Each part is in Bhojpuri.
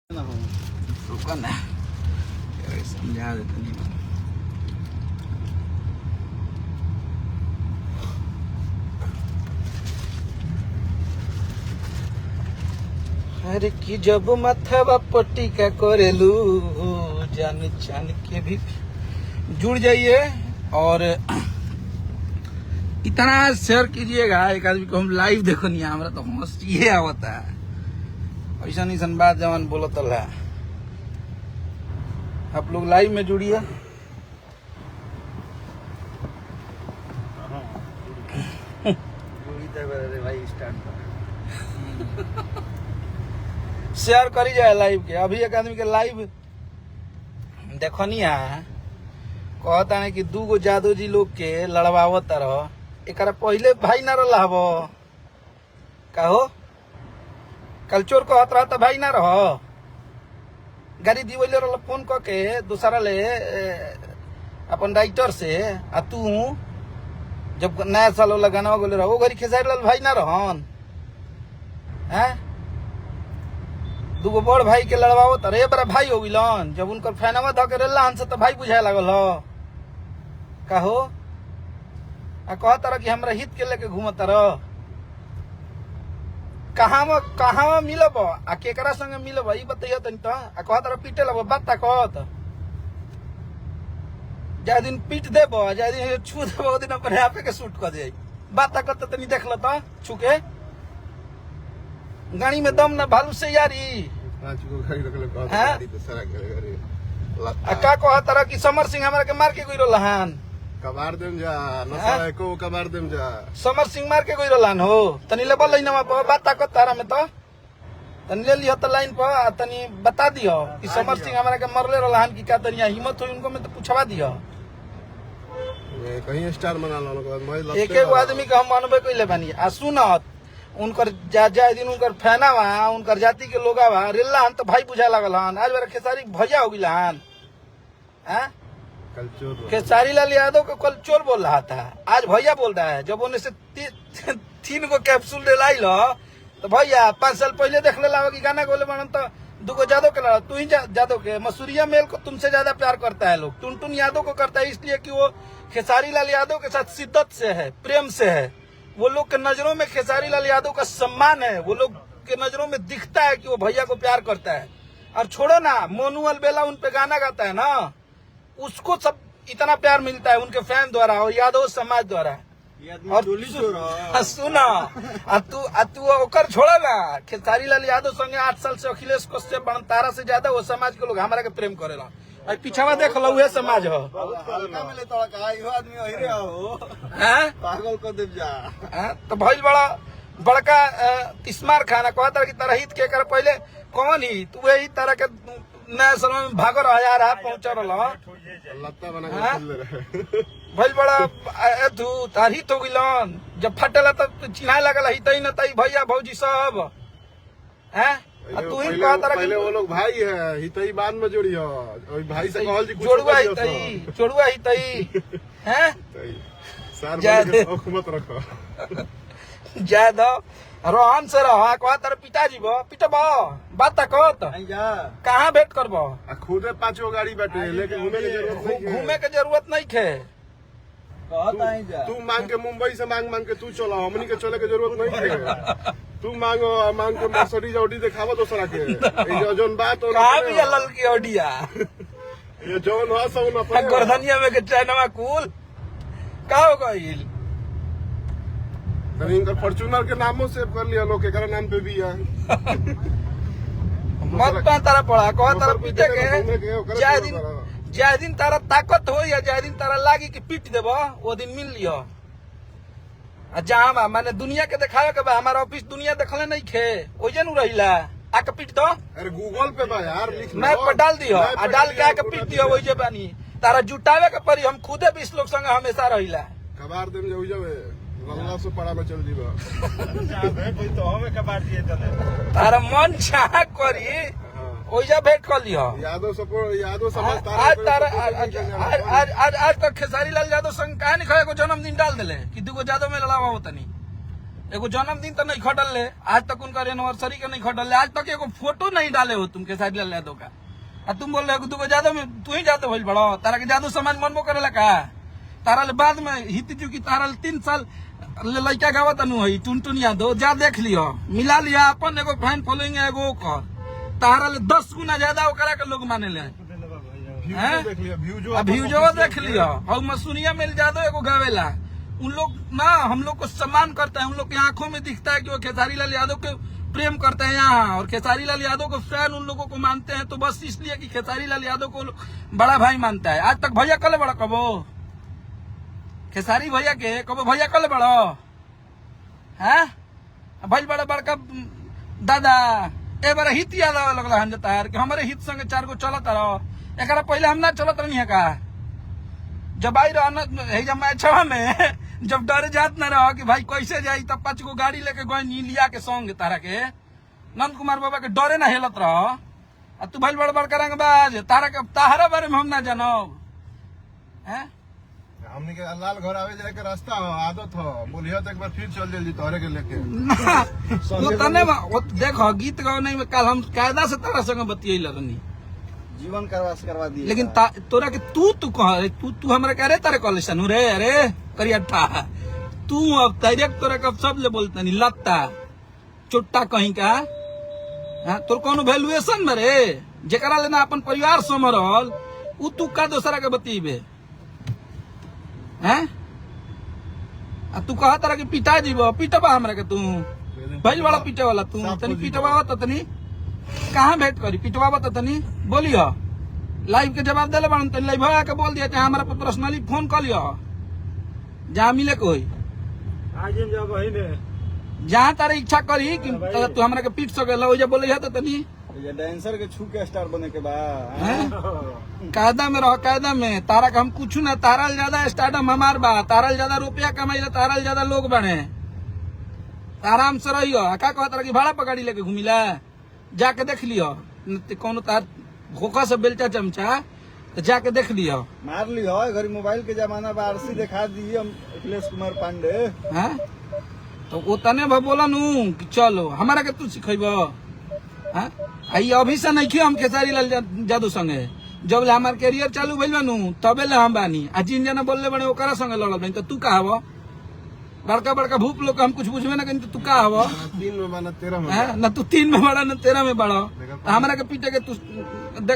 रुका ना समझा देते नहीं। अरे कि जब माथावा पट्टी का करेलू जान जान के भी जुड़ जाइए और इतना शेयर कीजिएगा। एक आदमी को हम लाइव देखो नहीं, हमारा तो हंसी आवता है। ऐसा नहीं बात जवान बोलो तो है। आप लोग लाइव में जुड़िए। शेयर करी जाए लाइव के। अभी एक आदमी के लाइव देखनी है, कहता है कि 2 गो जादू जी लोग के लड़वावत रह। एक पहले भाई ना रहा कहो कल चोर कहत रहा था भाई ना रह गाड़ी दीवले रहा फोन करके दूसरा ले अपन राइटर से आ तू जब नया साल वाला गाना बोले रहा वो घड़ी खेसारी लाल भाई ना रहन है। 2 गो बड़ भाई के लड़वाओ तरे बड़ा भाई हो गिलन। जब उनकर फैनवा ध के रेला हन से तो भाई बुझाए लागल हो कहो आ कहत रह कि हमरा हित के लेके घूमत रह। कहाँ मिलब आ केकरा संगे मिलब ई बताइए तनी तो। आ कहत रह पीटे लब बात कहत जा दिन पीट देब जा दिन छू देब ओ दिन अपने आपे के शूट कर दे। बात करत तनी देख ल त छुके गाड़ी में दम ना भालू से यारी 5 गो गाड़ी रखले गाड़ी तो सारा करे आ का कहत रह कि समर सिंह हमरा के मार के गइरो लहान कबार देम जा नसा एको कबार देम जा। समर सिंह मार के गइरो लान हो तनी लेबल लाइनवा पर बात करत तारा में तो तनी ले लियो त लाइन पर तनी बता दियो कि समर सिंह हमरा के मरले रहलान कि का तनी हिम्मत हो उनको में तो पूछवा दियो। कहीं स्टार बना लो मैं एक एक आदमी के हम मानबे कइले बानी। आ सुनत उनकर जा दिन उनकर फैनावा उनकर जाति के लोगावा रेला हन तो भाई बुझा लागल हन। आज मेरा खेसारी भैया हो गिला हन हैं। खेसारी लाल यादव को कल चोर बोल रहा था, आज भैया बोल रहा है। जब उन्हें से 3 गो कैप्सूल दिलाई लो तो भैया 5 साल पहले देख ले कि गाना गोले बनन तो 2 गो जादव के लड़ा। तू ही जादव के मसूरिया मेल को तुमसे ज्यादा प्यार करता है लोग। टुनटुन यादव को करता है इसलिए कि वो खेसारी लाल यादव के साथ शिद्दत से है, प्रेम से है। वो लोग के नजरों में खेसारी लाल यादव का सम्मान है। वो लोग के नजरों में दिखता है कि वो भैया को प्यार करता है। और छोड़ो ना मोनू अलबेला उन पे गाना गाता है ना, उसको सब इतना प्यार मिलता है उनके फैन द्वारा और यादव समाज द्वारा। और सुना तू ओकर छोड़ा ना खेसारी लाल यादव संगे 8 साल से अखिलेश कश्यप बनतारा से ज्यादा वो समाज के लोग हमारा के प्रेम करेला। भाई पीछावा देख लो उहे समाज हो पागल को देव जा। तो भाई बड़का तिस्मार खाना कहता कि तारा हित के कर पहले कौन ही तू ही तारा के नया समय में भागो रहा रहा पहुंचा रहा लत्ता बना के चल रहे भाई बड़ा तू तार हित हो गिलन। जब फटला तब चिन्हाए लगल हित ही न तई भैया भौजी सब हैं। तू ही कहता पहले वो लोग भाई है हितई बाद में जोड़ी हो भाई से कहल जी कुछ जोड़ुआ हितई हैं सार हुकूमत रखो ज्यादा रोहन से रहा कहता पिताजी पिटब बात कहत कहाँ भेंट करब। खुदे 5 गो गाड़ी बैठे लेकिन घूमे के जरूरत नहीं थे। तू मांग के मुंबई से मांग के तू चला हमनी के चले के जरूरत नहीं है। तू मांग के मर्सिडीज ऑडी दिखावा दूसरा के जोन बात कहाँ भी ललकी ऑडिया ये जोन हो सब न गर्दनिया में के चाइनावा कूल का हो गइल। इनका फॉर्च्यूनर के नामों सेव कर लिया लोग के नाम पे भी है मत पा तारा पड़ा कह तारा पीटे के जाय दिन तारा ताकत हो या जाय दिन तारा लागी कि पीट देब वो दिन मिल लियो। जहाँ माने दुनिया के दिखावे के बा हमारा ऑफिस दुनिया देखले नहीं खे ओजे नु रहिला आके पीट दो। अरे गूगल पे बा यार लिख मैप पर डाल दियो आ डाल के आके पीट दियो ओजे बानी तारा जुटावे के परी। हम खुदे 20 लोग संग हमेशा रहिला कबार देम जाऊ जावे लल्ला से पड़ा में चल जीवा कोई तो हमें कबार दिए तने तारा मन चाह करी ओइजा भेंट कर लियो। यादव समाज आज तक खेसारी लाल यादव संग कहा नहीं को जन्मदिन डाल दिले कि 2 गो यादव में लड़ावा हो तनी एगो जन्मदिन तो नहीं खटल ले, आज तक उनका एनिवर्सरी का नहीं खटल ले, आज तक एगो फोटो नहीं डाले हो तुम खेसारी लाल यादव का। और तुम बोल रहे हो तुमको जादव में तू ही जादव भइल बड़ो, तारा के जादू समाज मनबो करेला का? तारा ले बाद में हित चुकी तारा 3 साल ले लड़का गावत अनु है टुनटुन यादव, जा देख लियो, मिला लिया अपन एगो फैन फॉलोइंग एगो कर, तारा ले 10 गुना ज्यादा ओकरा के लोग माने ले। व्यूजो देख लियो, और मसूनिया मिल जादव एगो गावेला, उन लोग ना हम लोग को सम्मान करते हैं, उन लोग की आंखों में दिखता है कि वो खेसारी लाल यादव के प्रेम करते हैं यहाँ, और खेसारी लाल यादव को फैन उन लोगों को मानते हैं, तो बस इसलिए कि खेसारी लाल यादव को बड़ा भाई मानता है। आज तक भैया कल बड़ा कबो खेसारी भैया के कबो भैया कल बड़ो है भाई बड़ा बड़का दादा ए बार हित यादव लगला हम जता है कि हमारे हित संगे 4 गो चलत रहो, एक पहले हम ना चलत रही है का? जब आई रहा मैचवा में जब डर जात न रहो कि भाई कैसे जाई, तब 5 गो गाड़ी लेके गए लिया के संग तारा के नंद कुमार बाबा के डरे ना हेलत रहो, और तू भाई बड़ बड़ करेंगे बाज तारा के ताहरा बारे में हम ना जानो हैं? हमने के लाल घर आवे जाए के रास्ता आदत हो, बोलियो तो एक बार फिर चल जल्दी तोहरे के लेके वो तने वो देखो गीत गाने में कल हम कायदा से तारा संग बतिये लगनी जीवन करवा दिए, लेकिन तोरा के तू कह तू हमरा कह रे तारे कॉलेशन रे, अरे करियठा तू अब डायरेक्ट तोरा कब सब ले बोलते नहीं लगता चुट्टा कहीं का हाँ? तोर कौन वैल्यूएशन में रे जेकरा लेना अपन परिवार समरल उ तू का दोसरा के बतीबे हैं? तू कहा तारा के पिटा जीवो, पिटबा हमरा के तू भइल वाला पीटे वाला तू तनी पिटवा तनी कहाँ भेंट करी पिटवा तनी बोलियो, लाइव के जवाब दिले बन तनी लाइव आके बोल दिया चाहे हमारा पर्सनली फोन कर लियो, जहाँ मिले कोई आज हम जब वही ने जहाँ तारा इच्छा करी कि तू हमरा के पीट सकेला ओजे बोले है तनी ये डांसर के छू के स्टार बने के बाद कायदा में रहो, कायदा में तारा का हम कुछ ना, तारा ज्यादा स्टार्टअप हमार बा, तारा ज्यादा रुपया कमाइला, तारा ज्यादा लोग बने, आराम से रहियो। का कह तारा की भाड़ा पकड़ी लेके घूमिला, जाके देख लियो कौन तार धोखा से बेलचा चमचा तो जाके देख लियो, मार लियो। घरी मोबाइल के जमाना बा, आरसी दिखा दी हम अखिलेश कुमार पांडे हैं? तो वो तने बोला नू कि चलो हमारा के तू सिखेबो हैं? आई अभी से नहीं हम खेसारी लाल यादव संगे जब ले हमार कैरियर चालू भइल नू तबे ले हम बानी, आ जिन जना बोलले बने ओकरा संगे लड़ल बनी, तो तू का हबो? बड़का बड़का भूप लोग हम कुछ बुझबे ना कहीं, तो तू का हबो? 3 में बना 13 में ना तू 3 में बड़ा ना 13 में बड़ा, हमारा के पीटे के तू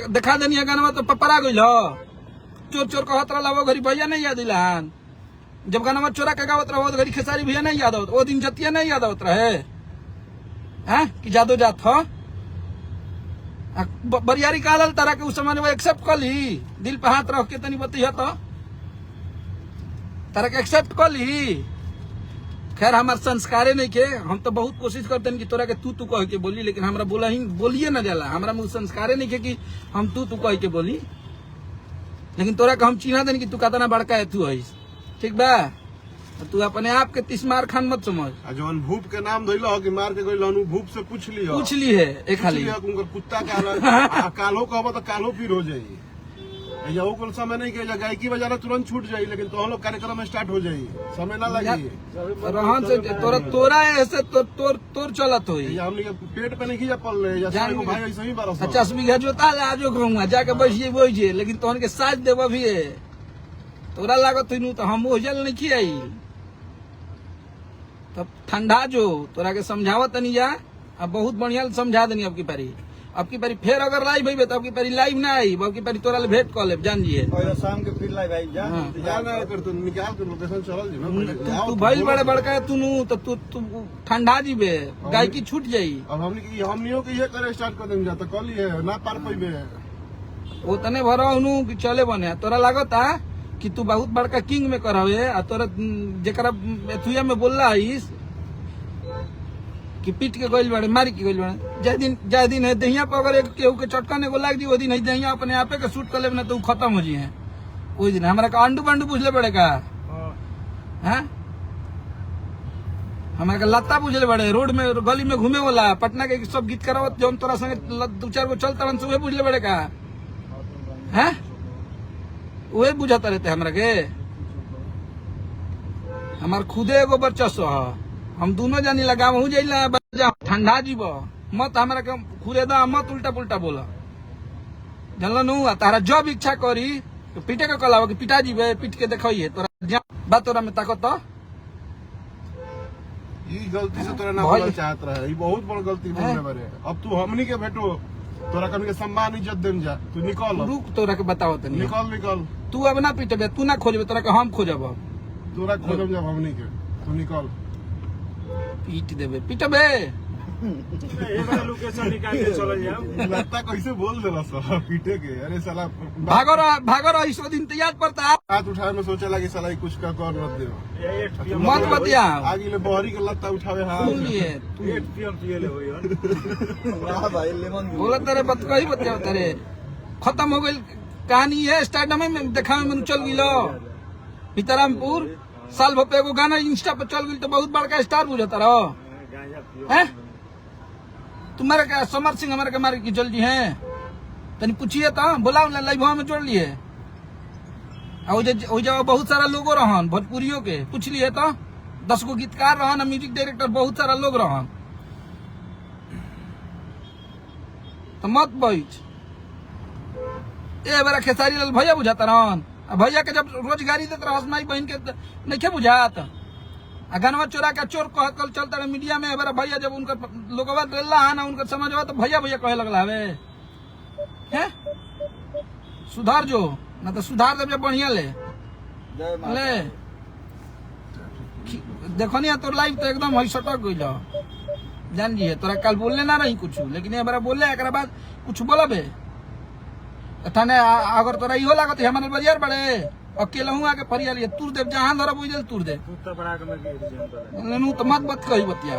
देखा देनी गाना तो पपरा गइल चोर चोर कहत रहा वो घरी भैया नहीं याद इलान, जब गाना चोरा के गावत रहो घड़ी खेसारी भैया नहीं याद आवत, वो दिन जतिया नहीं याद आवत रहे हैं कि जादो जात हो बरियारी कालल तारा के उस समय वो एक्सेप्ट कर ली, दिल पे हाथ रख के तनी बतिया तो तारा के एक्सेप्ट कर ली। खैर हमार संस्कारे नहीं के, हम तो बहुत कोशिश करते हैं कि तोरा के तू कह के बोली, लेकिन हमरा बोलिए ना जाला, हमरा में संस्कारे नहीं के कि हम तू कह के बोली, लेकिन तोरा के हम चिन्हा देनी कि तू कहता बड़का है तू है, ठीक बा? तू अपने आप के तिस्मार खान मत समझ। जौन भूप के नाम धइलो कि मार के गइल भूप से पूछ ली है एक खाली कुत्ता कालो कहबो तो कालो फिर हो जाई, यही कुल समय नहीं के गायकी बजाना तुरंत छूट जाई, लेकिन तो हम लोग कार्यक्रम स्टार्ट हो जाई, समय ना लगी रहन से तोरा ऐसे तोर चलत होई, हमनी के पेट पे नहीं जा पल रहे या सारे को भाई ऐसे ही 50 बीघा जोता ले आजो कहूंगा जाके बैठिए बोइए, लेकिन तोहन के साथ देबो भी है, तोरा लागत होई तो हम ओजल नहीं खियाई, तब ठंडा जो तोरा के समझावत नहीं जा, अब बहुत बढ़िया समझा देनी अब की पारी फिर अगर लाइव भइबे तो अब की पारी लाइव ना आई, अब की पारी तोरा ले भेंट कर लेब जान जिए, और शाम के फिर लाइव आई जाना कर तो निकाल के लोकेशन चल जी, तू भइल बड़े बड़का तू तो तू ठंडा जीबे, गायकी छूट जाई। अब हमनियों के ये करे स्टार्ट कर देम जा तो कल ही है ना पार पइबे, वो तने भरहनु कि चले बने, तोरा लागता कि तू बहुत बड़का किंग में करवे, आ तोरा जेकरा एथुया में बोलला हईस कि पीट के गइल बड़े मारी के गइल बड़े, जाय दिन है दहिया पर अगर एक केहू के चटकाने को लाग दी वो दिन है दहिया अपने आपे के शूट कर लेब ना तो खत्म हो जी है, ओइ दिन हमरा का अंडू बंडू पूछले बड़े का हैं? हमरा के लत्ता पूछले बड़े, रोड में गली में घूमे वाला पटना के सब गीत करावत जौन तोरा संगे 2-4 गो चलता रन सुबह पूछले बड़े का हैं? वही बुझाता रहते हमरा के, हमार खुदे एगो वर्चस्व है, हम दोनों जानी लगा हूँ जाइला बजा ठंडा जीव मत हमारा के खुरे दा मत उल्टा पुल्टा बोला जानल नु तारा जब इच्छा करी तो पीटे के कलावा कि पिटा जीवे पीट के देखिए तोरा बात तोरा में ताकत ये गलती से तोरा ना बोलना चाहत रहे ये बहुत बड़ गलती बोलने बारे अब तू हमनी के भेटो तोरा कन के सम्मान इज्जत देम जा तू निकल रुक तोरा के बताओ तनी निकल तू अब ना पीटबे तू ना खोजबे तोरा के हम खोजब तोरा खोजम जब हमनी के तू निकल पीट देबे पीटबे लोकेशन निकाल के चल जाओ लगता कैसे बोल देला साला पीटे के अरे साला भागो रहा इस दिन याद पड़ता हाथ उठाए में सोचा लगी साला कुछ का कर मत दे मत बतिया आगे ले बहरी के लत्ता उठावे हाथ लिए वाह भाई लेमन बोला तेरे बत कही बतिया तेरे खत्म हो गई कहानी है स्टार्ट में देखा में चल गिलो सीतारामपुर साल भर पे एगो गाना इंस्टा पे चल गई तो बहुत बड़का स्टार बुझता रहो हैं तुम्हारे क्या समर सिंह हमारे के मारे की चल जी है तनी पूछिए तो बोला लाइव में जोड़ लिए जगह बहुत सारा लोगो रहन भोजपुरियों के पूछ लिए तो 10 गो गीतकार रहन म्यूजिक डायरेक्टर बहुत सारा लोग रहन तो मत बैठ ए बारा खेसारी लाल भैया बुझाता रहन भैया के जब रोजगारी देते रह माई बहन के नहीं बुझात गनवा चोरा का चोर कह कल चलता रहे मीडिया में बारा भैया जब उनका लोगवा रेला है ना उनका समझवा तो भैया भैया कहे लगला हवे हैं सुधार जो ना तो सुधार दे बढ़िया ले देखो नहीं तो लाइव तो एकदम वही सटक गई जान जी तोरा कल बोलने ना रही कुछ लेकिन ये बारा बोले एक बाद कुछ बोला बे थाने अगर तोरा इहो लागत हमारे बाजार बड़े अकेला हूँ आके फरिया लिए तुर दे जहां धरा बुझल तुर दे तो मत बत कही बतिया